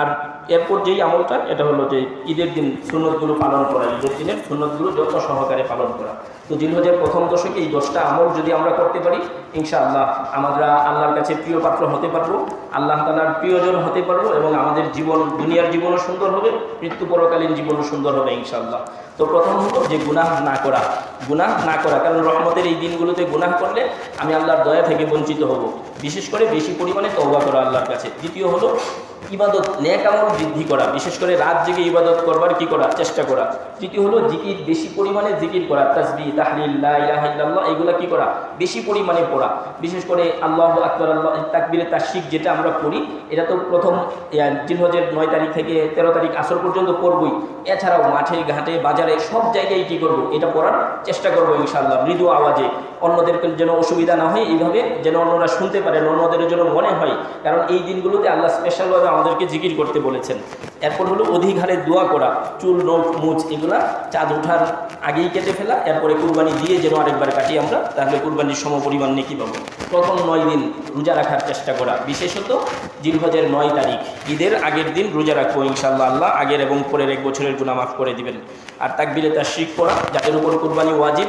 আর এরপর যেই আমলটা, এটা হলো যে ঈদের দিন সুন্নতগুলো পালন করা, ঈদের দিনের সুন্নতগুলো যত সহকারে পালন করা। তো জিলহজের প্রথম দশকে এই 10টা আমল যদি আমরা করতে পারি, ইনশাআল্লাহ আমরা আল্লাহর কাছে প্রিয় পাত্র হতে পারবো, আল্লাহ তাআলার প্রিয়জন হতে পারবো, এবং আমাদের জীবন, দুনিয়ার জীবনও সুন্দর হবে, মৃত্যু পরকালীন জীবনও সুন্দর হবে ইনশাআল্লাহ। তো প্রথম হলো যে গুনাহ না করা, কারণ রহমতের এই দিনগুলোতে গুনাহ করলে আমি আল্লাহর দয়া থেকে বঞ্চিত হব, বিশেষ করে বেশি পরিমাণে তওবা করা আল্লাহর কাছে। দ্বিতীয় হলো ইবাদত, নেক আমল বৃদ্ধি করা, বিশেষ করে রাত জেগে ইবাদত করবার কি করা, চেষ্টা করা। তৃতীয় হলো জিকির, বেশি পরিমাণে জিকির করা, তাসবিহ, তাহলিল, লা ইলাহা ইল্লাল্লাহ, এগুলা কি করা, বেশি পরিমাণে পড়া। বিশেষ করে আল্লাহু আকবার, আল্লাহ তাকবীরে তাশরিক যেটা আমরা পড়ি, এটা তো প্রথম জিলহজের 9 তারিখ থেকে 13 তারিখ আসর পর্যন্ত পড়বই। এছাড়াও মাঠে ঘাটে বাজারে সব জায়গায় কি করব, এটা পড়ার চেষ্টা করবো ইনশাআল্লাহ, মৃদু আওয়াজে, অন্যদেরকে যেন অসুবিধা না হয়, এইভাবে যেন অন্যরা শুনতে পারেন, অন্যদের যেন মনে হয়। কারণ এই দিনগুলোতে আল্লাহ স্পেশালভাবে আমাদেরকে জিকির জিকির করতে বলেছেন। এরপর হলো অধিক হারে দোয়া করা, চুল নখ মুছ এগুলা চাঁদ ওঠার আগেই কেটে ফেলা, এরপরে কুরবানি দিয়ে যেন আরেকবার কাটি আমরা, তাহলে কুরবানির সমপরিমাণ নেকি পাবো। প্রথম 9 দিন রোজা রাখার চেষ্টা করা, বিশেষত জিলহজের 9 তারিখ ঈদের আগের দিন রোজা রাখবো ইনশাআল্লাহ। আল্লাহ আগের এবং পরের 1 বছরের গুনাহ মাফ করে দিবেন। আর তাকবীরে তাশরিক করা, যাদের উপর কুরবানি ওয়াজিব